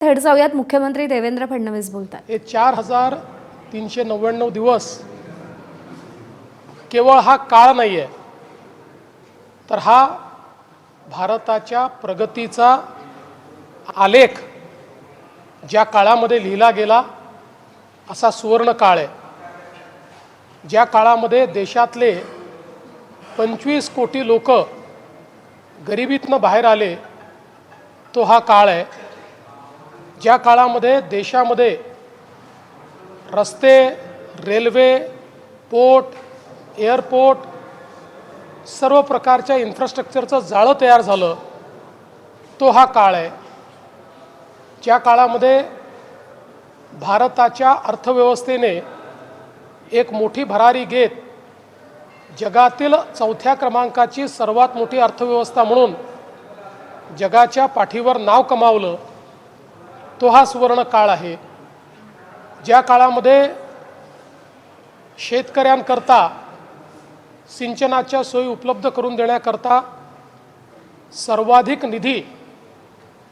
थेट जाऊयात, मुख्यमंत्री देवेंद्र फडणवीस बोलतात। हे 4399 दिवस केवळ हा काळ नाही आहे, तर हा भारताच्या प्रगतीचा आलेख ज्या काळामध्ये लिहिला गेला असा सुवर्ण काळ आहे। ज्या काळामध्ये देशातले 25 कोटी लोक गरिबीतनं बाहेर आले, तो हा काळ आहे। ज्या काळामध्ये देशामध्ये रस्ते, रेल्वे, पोर्ट, एअरपोर्ट सर्व प्रकारच्या इन्फ्रास्ट्रक्चरचं जाळं तयार झालं, तो हा काळ आहे। ज्या काळामध्ये भारताच्या अर्थव्यवस्थेने एक मोठी भरारी घेत जगातील 4थ्या क्रमांकाची सर्वात मोठी अर्थव्यवस्था म्हणून जगाच्या पाठीवर नाव कमावलं, तो हा सुवर्ण काळ आहे। ज्या काळामध्ये शेतकऱ्यांकरता सिंचनाच्या सोयी उपलब्ध करून देण्याकरता सर्वाधिक निधी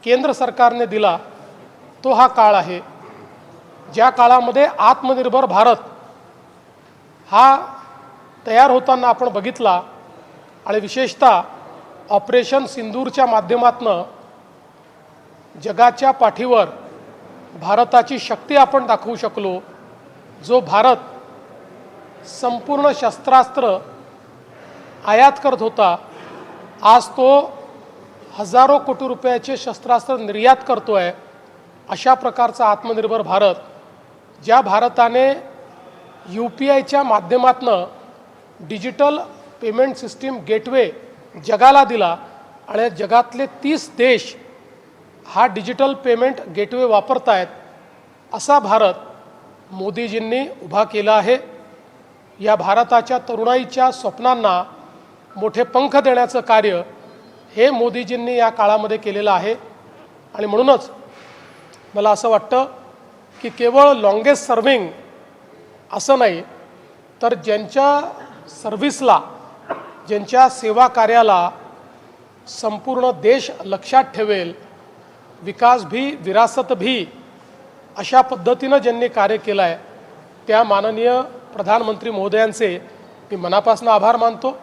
केंद्र सरकारने दिला, तो हा काळ आहे। ज्या काळामध्ये आत्मनिर्भर भारत हा तयार होताना आपण बघितला आणि विशेषतः ऑपरेशन सिंदूरच्या माध्यमातून जगाच्या पाठीवर भारताची शक्ती आपण दाखवू शकलो। जो भारत संपूर्ण शस्त्रास्त्र आयात करत होता, आज तो हजारो कोटी रुपयाचे शस्त्रास्त्र निर्यात करतोय। अशा प्रकारचा आत्मनिर्भर भारत, ज्या भारताने UPIच्या माध्यमातून डिजिटल पेमेंट सिस्टीम गेटवे जगाला दिला आणि जगातले 30 देश हा डिजिटल पेमेंट गेटवे वापरत आहेत, असा भारत मोदीजींनी उभा केला आहे। या भारताच्या तरुणाईच्या स्वप्नांना मोठे पंख देण्याचं कार्य हे मोदीजींनी या काळामध्ये केलेलं आहे। आणि म्हणूनच मला असं वाटतं की केवळ लॉंगेस्ट सर्विंग असं नाही, तर ज्यांच्या सर्व्हिसला, ज्यांच्या सेवा कार्याला संपूर्ण देश लक्षात ठेवेल, विकास भी विरासत भी अशा पद्धतीनं ज्यांनी कार्य केलं आहे, त्या माननीय प्रधानमंत्री महोदयांचे मी मनापासून आभार मानतो।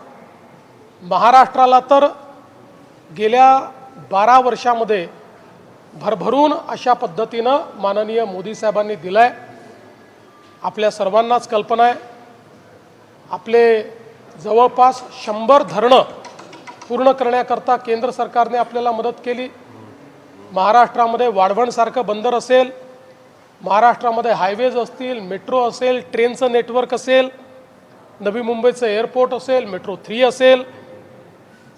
महाराष्ट्राला तर गेल्या 12 वर्षामध्ये भरभरून अशा पद्धतीनं माननीय मोदी साहेबांनी दिलं आहे। आपल्या सर्वांनाच कल्पना आहे, आपले जवळपास 100 धरणं पूर्ण करण्याकरता केंद्र सरकारने आपल्याला मदत केली। महाराष्ट्रामध्ये वाढवणसारखं बंदर असेल, महाराष्ट्रामध्ये हायवेज असतील, मेट्रो असेल, ट्रेनचं नेटवर्क असेल, नवी मुंबईचं एअरपोर्ट असेल, मेट्रो 3 असेल,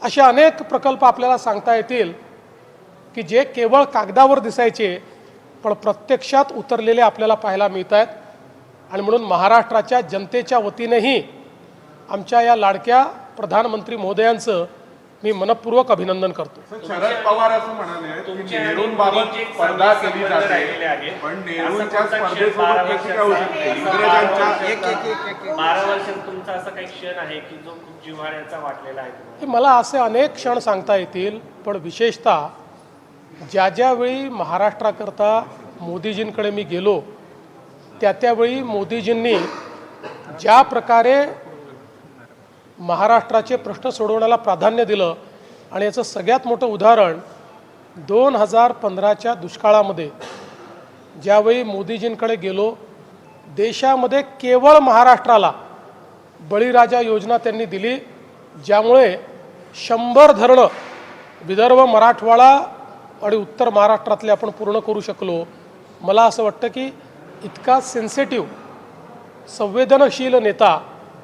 असे अनेक प्रकल्प आपल्याला सांगता येतील की जे केवळ कागदावर दिसायचे पण प्रत्यक्षात उतरलेले आपल्याला पाहायला मिळत आहेत। आणि म्हणून महाराष्ट्राच्या जनतेच्या वतीनेही आमच्या या लाडक्या प्रधानमंत्री महोदयांचं मी मनपूर्वक अभिनंदन करतो। शरद पवार असं म्हणाले की नेहरूंबाबत स्पर्धा केली जाते, पण नेहरूंच्या स्पर्धेसोबत कशी काय होऊ शकते? इंग्रजांच्या 12 वर्षात तुमचा असा काही क्षण आहे की जो खूप जिव्हाळ्याचा वाटलेला आहे? मला असे अनेक क्षण सांगता येतील, पण विशेषतः ज्यावेळी महाराष्ट्राकरता मोदीजींकडे मी गेलो, त्यावेळी मोदीजींनी ज्या प्रकारे महाराष्ट्राचे प्रश्न सोडवण्याला प्राधान्य दिलं, आणि याचं सगळ्यात मोठं उदाहरण 2015च्या दुष्काळामध्ये ज्यावेळी मोदीजींकडे गेलो, देशामध्ये केवळ महाराष्ट्राला बळीराजा योजना त्यांनी दिली, ज्यामुळे 100 धरणं विदर्भ, मराठवाडा आणि उत्तर महाराष्ट्रातले आपण पूर्ण करू शकलो। मला असं वाटतं की इतका सेन्सिटिव्ह, संवेदनशील नेता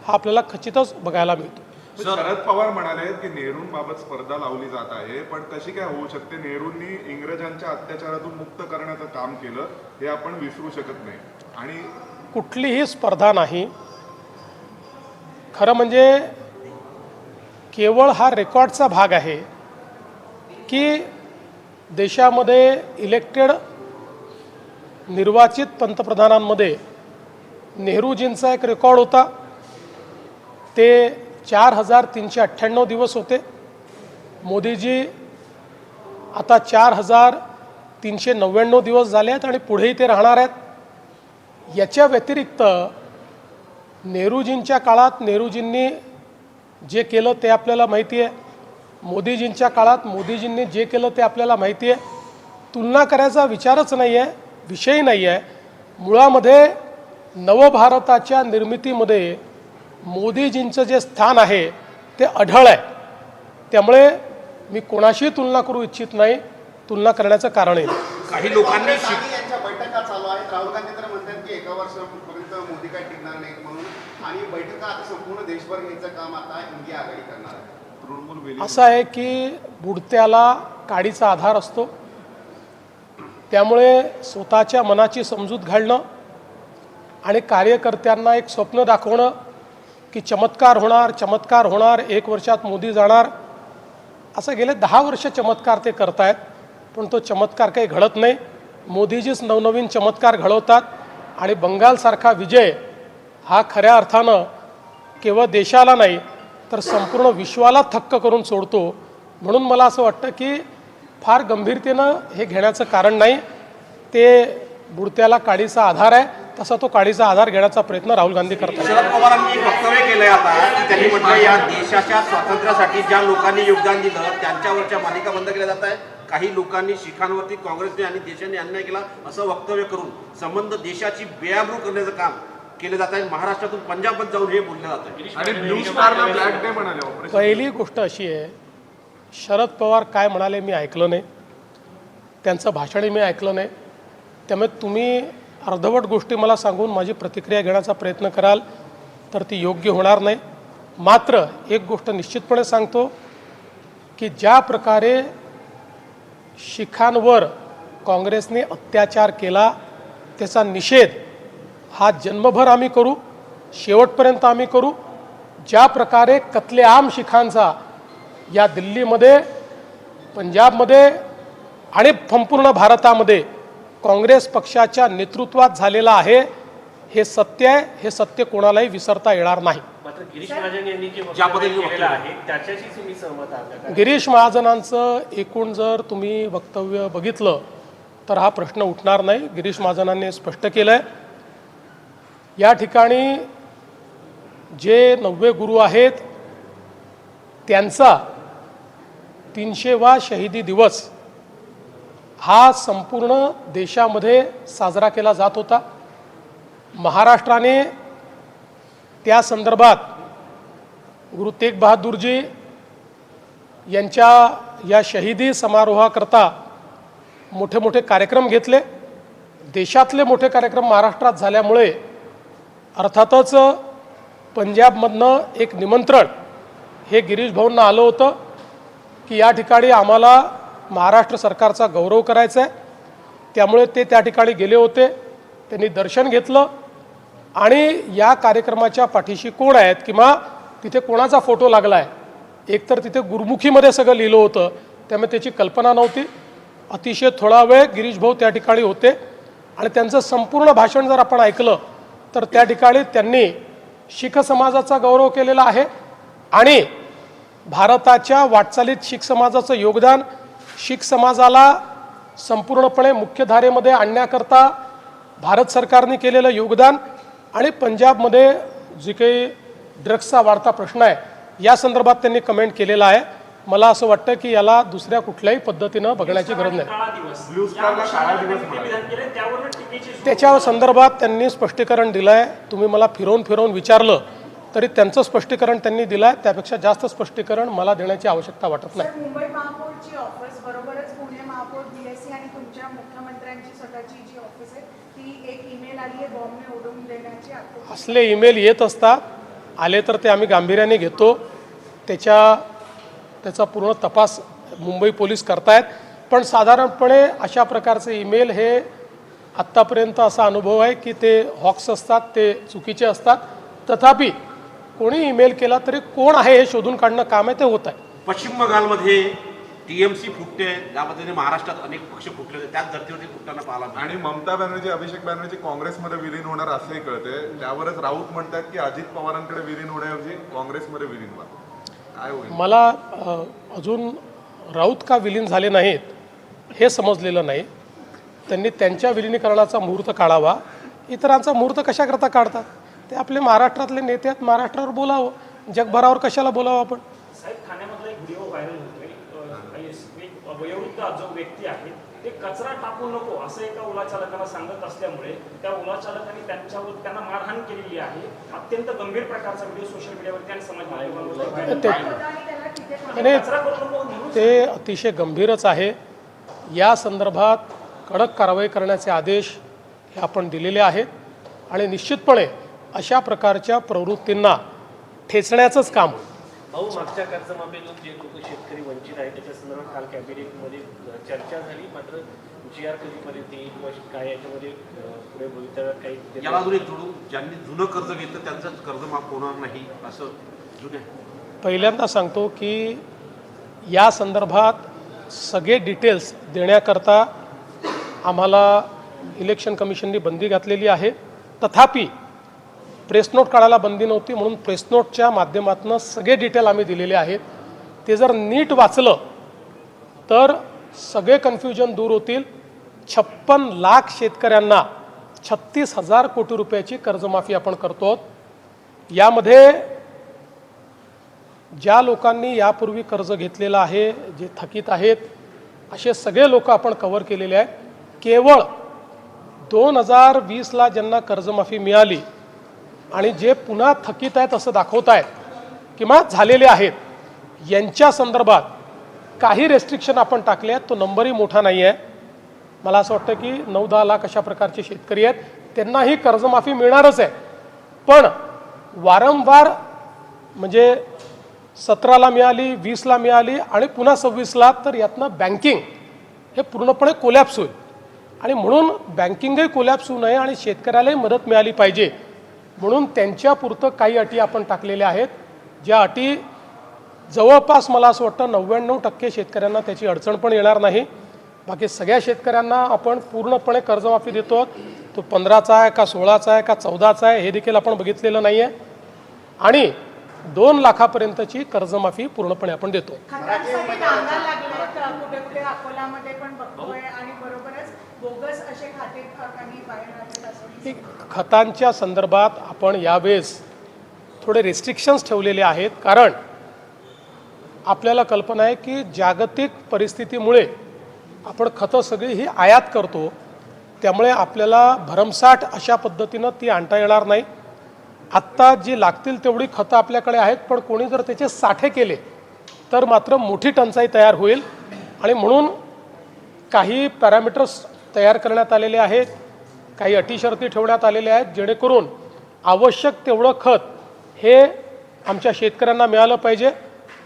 हा आपल्याला खचितच बघायला मिळतो। शरद पवार म्हणाले की नेहरूंबाबत स्पर्धा लावली जात आहे, पण कशी काय होऊ शकते? नेहरूंनी इंग्रजांच्या अत्याचारातून मुक्त करण्याचं काम केलं, हे आपण विसरू शकत नाही। आणि कुठलीही स्पर्धा नाही, खरं म्हणजे केवळ हा रेकॉर्डचा भाग आहे की देशामध्ये इलेक्टेड निर्वाचित पंतप्रधानांमध्ये नेहरूजींचा एक रेकॉर्ड होता, ते 4398 दिवस होते। मोदीजी आता 4398 399 दिवस झाले आहेत आणि पुढेही ते राहणार आहेत. याच्या व्यतिरिक्त नेहरूजींच्या काळात नेहरूजींनी जे केलं ते आपल्याला माहिती आहे. मोदीजींच्या काळात मोदीजींनी जे केलं ते आपल्याला माहिती आहे. तुलना करायचा विचारच नाही आहे, विषय नाही आहे. मुळामध्ये नवभारताच्या निर्मितीमध्ये मोदीजींचं जे स्थान आहे ते अढळ आहे. त्यामुळे मी कोणाशी तुलना करू इच्छित नाही, तुलना करण्याचं कारणही नाही. काही लोकांनी यांच्या बैठका चालू आहेत. राहुल गांधी तर म्हणतात की एका वर्षापर्यंत मोदी काय टिकणार नाहीत म्हणून, आणि बैठका आता संपूर्ण देशभर घ्यायचं काम आता इंडिया आघाडी करणार आहे. असं आहे की बुडत्याला काडीचा आधार असतो. त्यामुळे स्वतःच्या मनाची समजूत घालणं आणि कार्यकर्त्यांना एक स्वप्न दाखवणं की चमत्कार होणार, चमत्कार होणार, 1 वर्षात मोदी जाणार, असं गेले 10 वर्ष चमत्कार ते करतायत, पण तो चमत्कार काही घडत नाही. मोदीजीच नवनवीन चमत्कार घडवतात आणि बंगालसारखा विजय हा खऱ्या अर्थानं केवळ देशाला नाही तर संपूर्ण विश्वाला थक्क करून सोडतो. म्हणून मला असं वाटतं की फार गंभीरतेनं हे घेण्याचं कारण नाही. ते बुडत्याला काडीचा आधार आहे, तसा तो काडीचा आधार घेण्याचा प्रयत्न राहुल गांधी करतात. शरद पवारांनी एक वक्तव्य केलंय आता की त्यांनी म्हटलं या देशाच्या स्वातंत्र्यासाठी ज्या लोकांनी योगदान दिलं त्यांच्यावरच्या मालिका बंद केल्या जात आहे. काही लोकांनी शिखांवरती काँग्रेसने आणि देशाने अन्याय केला असं वक्तव्य करून संबंध देशाची बेआबरू करण्याचं काम केलं जात आहे. महाराष्ट्रातून पंजाबात जाऊन हे बोललं जात आहे. आणि ब्लू स्टारला ब्लॅक डे म्हणाले. पहिली गोष्ट अशी आहे, शरद पवार काय म्हणाले मी ऐकलं नाही, त्यांचं भाषणही मी ऐकलं नाही. त्यामुळे तुम्ही अर्धवट गोष्टी मला सांगून माझी प्रतिक्रिया घेण्याचा प्रयत्न कराल तर ती योग्य होणार नाही. मात्र एक गोष्ट निश्चितपणे सांगतो की ज्या प्रकारे शिखांवर काँग्रेसने अत्याचार केला त्याचा निषेध हा जन्मभर आम्ही करू, शेवटपर्यंत आम्ही करू. ज्या प्रकारे कत्लेआम शिखांचा या दिल्लीमध्ये, पंजाबमध्ये आणि संपूर्ण भारतामध्ये काँग्रेस पक्षाच्या नेतृत्वात झालेला आहे, हे सत्य आहे. हे सत्य कोणालाही विसरता येणार नाही. मात्र गिरीश महाजन यांनी जे ज्या वक्तव्य पद्धतीने केलेलं आहे त्याच्याशी तुम्ही सहमत आहात का? गिरीश महाजनांचं एकूण जर तुम्ही वक्तव्य बघितलं तर हा प्रश्न उठणार नाही. गिरीश महाजनांनी स्पष्ट केलं आहे, या ठिकाणी जे 90 गुरु आहेत त्यांचा 300वा शहीदी दिवस हा संपूर्ण देशामध्ये साजरा केला जात होता. महाराष्ट्राने त्या संदर्भात गुरु तेग बहादूरजी यांच्या या शहीदी समारोहाकरता मोठे मोठे कार्यक्रम घेतले. देशातले मोठे कार्यक्रम महाराष्ट्रात झाल्यामुळे अर्थातच पंजाबमधनं एक निमंत्रण हे गिरीश भाऊंना आलं होतं की या ठिकाणी आम्हाला महाराष्ट्र सरकारचा गौरव करायचा आहे. त्यामुळे ते त्या ठिकाणी गेले होते. त्यांनी दर्शन घेतलं आणि या कार्यक्रमाच्या पाठीशी कोण आहेत किंवा तिथे कोणाचा फोटो लागला आहे, एकतर तिथे गुरुमुखीमध्ये सगळं लिहिलं होतं, त्यामुळे त्याची कल्पना नव्हती. अतिशय थोडा वेळ गिरीश भाऊ त्या ठिकाणी होते आणि त्यांचं संपूर्ण भाषण जर आपण ऐकलं तर त्या ठिकाणी त्यांनी शीख समाजाचा गौरव केलेला आहे आणि भारताच्या वाटचालीत शीख समाजाचं योगदान, शीख समाजाला संपूर्णपणे मुख्यधारेमध्ये आणण्याकरता भारत सरकारने केलेलं योगदान आणि पंजाबमध्ये जे काही ड्रग्सचा वाढता प्रश्न आहे या संदर्भात त्यांनी कमेंट केलेला आहे. मला असं वाटतं की याला दुसऱ्या कुठल्याही पद्धतीनं बघण्याची गरज नाही. ब्लू स्टारला काळा दिवस म्हणाले. त्याच्या संदर्भात त्यांनी स्पष्टीकरण दिलं आहे. तुम्ही मला फिरवून विचारलं तरी त्यांचं स्पष्टीकरण त्यांनी दिलं आहे. त्यापेक्षा जास्त स्पष्टीकरण मला देण्याची आवश्यकता वाटत नाही. मुंबई महापौरची ऑफिस बरोबरच पुणे महापौर बीएससी आणि तुमच्या मुख्यमंत्र्यांची स्वतःची जी ऑफिस आहे ती एक ईमेल आली आहे बॉम्बने उडवून देण्याची. असले ईमेल येत असतात, आले तर ते आम्ही गांभीर्याने घेतो. त्याचा पूर्ण तपास मुंबई पोलीस करतायत. पण साधारणपणे अशा प्रकारचे ईमेल हे आत्तापर्यंत असा अनुभव आहे की ते हॉक्स असतात, ते चुकीचे असतात. तथापि कोणी ईमेल केला तरी कोण आहे हे शोधून काढणं काम आहे, ते होत आहे. पश्चिम बंगालमध्ये टीएमसी फुटते, या पद्धतीने महाराष्ट्रात अनेक पक्ष फुटले होते, त्याच धर्तीवरती फुटताना पाहायला मिळालं. आणि ममता बॅनर्जी, अभिषेक बॅनर्जी काँग्रेसमध्ये विलीन होणार असंही कळते. त्यावरच राऊत म्हणतात की अजित पवारांकडे विलीन होण्याऐवजी काँग्रेसमध्ये विलीन व्हा. काय होईल? मला अजून राऊत का विलीन झाले नाहीत हे समजलेलं नाही. त्यांनी त्यांच्या विलिनीकरणाचा मुहूर्त काढावा. इतरांचा मुहूर्त कशाकरता काढतात? ते आपले महाराष्ट्रातले नेते आहेत, महाराष्ट्रावर बोलावं, जगभरावर कशाला बोलावं आपण? साहेब, ठाण्यामधला एक व्हिडिओ व्हायरल होतोय. एक वयोवृद्ध जो व्यक्ती आहे ते कचरा टाकू नको असं एका ओला चालकाला सांगत असल्यामुळे त्या ओला चालकाने त्यांना मारहाण केलेली आहे. अत्यंत गंभीर प्रकारचा व्हिडिओ सोशल मीडियावरती आणि समाज माध्यमांवर ते अतिशय गंभीरच आहे. या संदर्भात कडक कारवाई करण्याचे आदेश हे आपण दिलेले आहेत आणि निश्चितपणे अशा प्रकारच्या प्रवृत्तींना ठेचण्याचंच काम. भाऊ, मागच्या कर्जमाफीतून जे लोक शेतकरी वंचित आहेत त्याच्या संदर्भात काल कॅबिनेटमध्ये चर्चा झाली, मात्र GR कधीपर्यंत येईल किंवा काय याच्यामध्ये पुढे भवितव्यात काही याला अजून एक जोडून, ज्यांनी जुनं कर्ज घेतलं त्यांचंच कर्ज माफ होणार नाही असं जुने. पहिल्यांदा सांगतो की या संदर्भात सगळे डिटेल्स देण्याकरता आम्हाला इलेक्शन कमिशननी बंदी घातलेली आहे. तथापि प्रेस नोट काढायला बंदी नव्हती म्हणून प्रेस नोटच्या माध्यमातून सगळे डिटेल आम्ही दिलेले आहेत. ते जर नीट वाचलं तर सगळे कन्फ्युजन दूर होतील. 56 लाख शेतकऱ्यांना 36,000 कोटी रुपयाची कर्जमाफी आपण करतो. यामध्ये ज्या लोकांनी यापूर्वी कर्ज घेतलेलं आहे, जे थकीत आहेत, असे सगळे लोक आपण कव्हर केलेले आहेत. केवळ 2020ला ज्यांना कर्जमाफी मिळाली आणि जे पुन्हा थकीत आहेत असं दाखवत आहेत किंवा झालेले आहेत, यांच्या संदर्भात काही रेस्ट्रिक्शन आपण टाकले आहेत. तो नंबरही मोठा नाही आहे. मला असं वाटतं की 9-10 लाख अशा प्रकारचे शेतकरी आहेत, त्यांनाही कर्जमाफी मिळणारच आहे. पण वारंवार म्हणजे 17ला मिळाली, 20ला मिळाली आणि पुन्हा 26ला, तर यातनं बँकिंग हे पूर्णपणे कोलॅप्स होईल. आणि म्हणून बँकिंगही कोलॅप्स होऊ नये आणि शेतकऱ्यालाही मदत मिळाली पाहिजे म्हणून त्यांच्यापुरतं काही अटी आपण टाकलेल्या आहेत. ज्या अटी जवळपास मला असं वाटतं 99% शेतकऱ्यांना त्याची अडचण पण येणार नाही. बाकी सगळ्या शेतकऱ्यांना आपण पूर्णपणे कर्जमाफी देतो. तो 15चा आहे का 16चा आहे का 14चा आहे हे देखील आपण बघितलेलं नाही आहे. आणि 2 लाखापर्यंतची कर्जमाफी पूर्णपणे आपण देतो. खतांसाठी डांगा लागलेत कुठे कुठे अकोलामध्ये पण बघतोय आणि बरोबरच बोगस असे खाते काही बाहेर आलेत असं. खतांच्या संदर्भात आपण यावेळेस थोडे रेस्ट्रिक्शन्स ठेवलेले आहेत. कारण आपल्याला कल्पना आहे की जागतिक परिस्थितीमुळे आपण खतं सगळी ही आयात करतो, त्यामुळे आपल्याला भरमसाठ अशा पद्धतीनं ती आणता येणार नाही. आत्ता जी लागतील तेवढी खतं आपल्याकडे आहेत, पण कोणी जर त्याचे साठे केले तर मात्र मोठी टंचाई तयार होईल. आणि म्हणून काही पॅरामीटर्स तयार करण्यात आलेले आहेत, काही अटी शर्ती ठेवण्यात आलेल्या आहेत, जेणेकरून आवश्यक तेवढं खत हे आमच्या शेतकऱ्यांना मिळालं पाहिजे.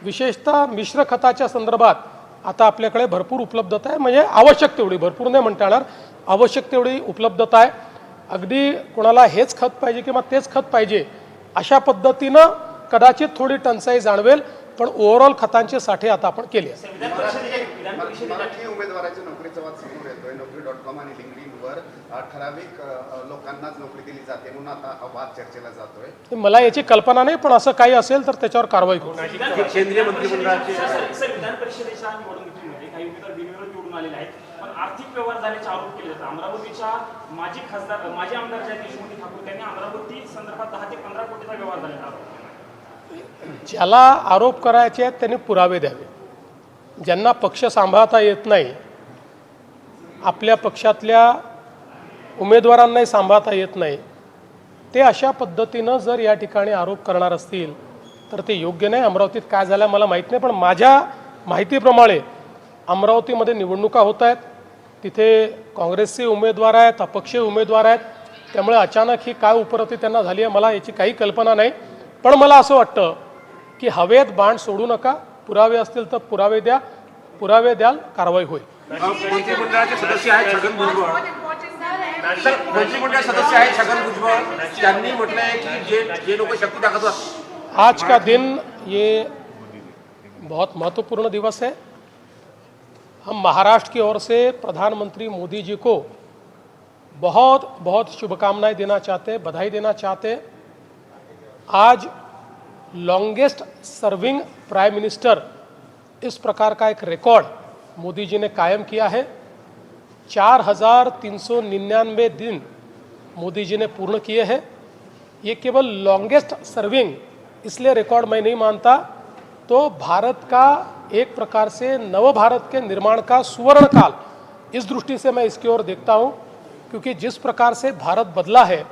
विशेषतः मिश्र खताच्या संदर्भात आता आपल्याकडे भरपूर उपलब्धता आहे. म्हणजे आवश्यक तेवढी, भरपूर नाही म्हणता येणार, आवश्यक तेवढी उपलब्धता आहे. अगदी कोणाला हेच खत पाहिजे किंवा तेच खत पाहिजे अशा पद्धतीनं कदाचित थोडी टंचाई जाणवेल, पण ओव्हरऑल खतांचे साठे आता आपण केले. मराठी उमेदवाराच्या नोकरीचा वाद समोर येतोय. Naukri.com आणि लिंक्डइनवर ठराविक लोकांनाच नोकरी दिली जाते म्हणून आता हा वाद चर्चेला जातोय. मला याची कल्पना नाही, पण असं काही असेल तर त्याच्यावर कारवाई करू. केंद्रीय मंत्रिमंडळाचे विधान परिषदेच्या निवडणुकीमध्ये काही उमेदवार बिनविरोध निवडून आलेले आहेत, पण आर्थिक व्यवहार झाल्याचे आरोप केले जातात. अमरावतीच्या माजी आमदार ज्या देशमुख ठाकूर त्यांनी अमरावती संदर्भात 10 ते 15 कोटीचा व्यवहार झालेला आरोप केला. ज्याला आरोप करायचे आहेत त्यांनी पुरावे द्यावे. ज्यांना पक्ष सांभाळता येत नाही, आपल्या पक्षातल्या उमेदवारांनाही सांभाळता येत नाही, ते अशा पद्धतीनं जर या ठिकाणी आरोप करणार असतील तर ते योग्य नाही. अमरावतीत काय झालं मला माहीत नाही, पण माझ्या माहितीप्रमाणे अमरावतीमध्ये निवडणुका होत आहेत, तिथे काँग्रेसचे उमेदवार आहेत, अपक्षीय उमेदवार आहेत. त्यामुळे अचानक ही काय उपरती त्यांना झाली आहे मला याची काही कल्पना नाही. पण मला असं वाटतं की हवेत बाण सोडू नका. पुरावे असतील तर पुरावे द्या, पुरावे द्याल कारवाई होईल. मंत्रिमंडळाचे सदस्य आहेत छगन भुजबळ, मंत्रिमंडळ सदस्य आहेत छगन भुजबळ, त्यांनी म्हटलंय की जे लोक शक्ती दाखवतात. आज का दिन ये बहुत महत्वपूर्ण दिवस है. हम महाराष्ट्र की ओर से प्रधानमंत्री मोदी जी को बहुत बहुत शुभकामनाएं देना चाहते हैं, बधाई देना चाहते हैं. आज लॉन्गेस्ट सर्विंग प्राइम मिनिस्टर इस प्रकार का एक रिकॉर्ड मोदी जी ने कायम किया है. 4,399 दिन मोदी जी ने पूर्ण किए हैं। ये केवल लॉन्गेस्ट सर्विंग इसलिए रिकॉर्ड मैं नहीं मानता, तो भारत का एक प्रकार से नव भारत के निर्माण का सुवर्ण काल इस दृष्टि से मैं इसकी ओर देखता हूँ, क्योंकि जिस प्रकार से भारत बदला है,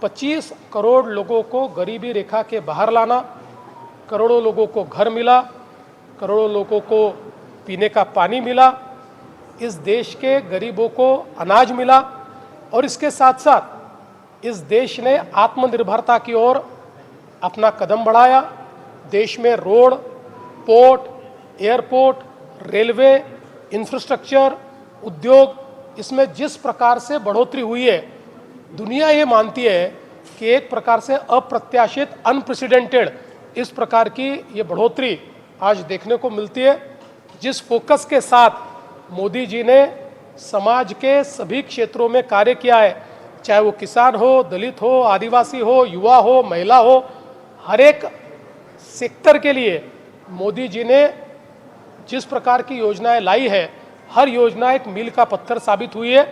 25 करोड़ लोगों को गरीबी रेखा के बाहर लाना, करोड़ों लोगों को घर मिला, करोड़ों लोगों को पीने का पानी मिला, इस देश के गरीबों को अनाज मिला, और इसके साथ साथ इस देश ने आत्मनिर्भरता की ओर अपना कदम बढ़ाया। देश में road, port, airport, railway, infrastructure, उद्योग, इसमें जिस प्रकार से बढ़ोतरी हुई है, दुनिया ये मानती है कि एक प्रकार से अप्रत्याशित, अनप्रेसिडेंटेड इस प्रकार की ये बढ़ोतरी आज देखने को मिलती है। जिस फोकस के साथ मोदी जी ने समाज के सभी क्षेत्रों में कार्य किया है, चाहे वो किसान हो, दलित हो, आदिवासी हो, युवा हो, महिला हो, हर एक सेक्टर के लिए मोदी जी ने जिस प्रकार की योजनाएं लाई है, हर योजना एक मील का पत्थर साबित हुई है।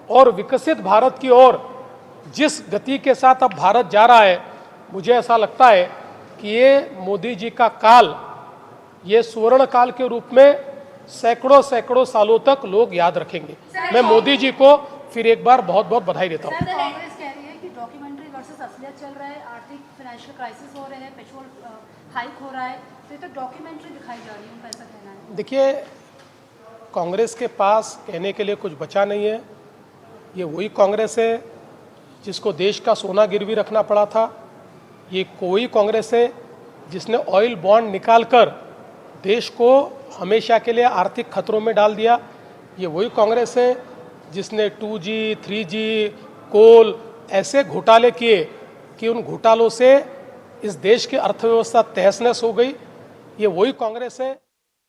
और विकसित भारत की ओर जिस गति के साथ अब भारत जा रहा है, मुझे ऐसा लगता है कि ये मोदी जी का काल, ये सुवर्ण काल के रूप में सैकड़ों सालों तक लोग याद रखेंगे। मैं मोदी जी को फिर एक बार बहुत बहुत बधाई देता हूँ। कांग्रेस कह रही है कि डॉक्यूमेंट्री वर्सेस असलियत चल रहा है, आर्थिक फाइनेंशियल क्राइसिस हो रहे हैं, पेट्रोल हाइक हो रहा है, तो ये तो डॉक्यूमेंट्री दिखाई जा रही है, उनका ऐसा कहना है। देखिए, कांग्रेस के पास कहने के लिए कुछ बचा नहीं है। ये वही कांग्रेस है जिसको देश का सोना गिरवी रखना पड़ा था। ये कोई कांग्रेस है जिसने ऑयल बॉन्ड निकालकर देश को हमेशा के लिए आर्थिक खतरों में डाल दिया। ये वही कांग्रेस है जिसने 2G, 3G, कोल ऐसे घोटाले किए कि उन घोटालों से इस देश की अर्थव्यवस्था तहस नहस हो गई। ये वही कांग्रेस है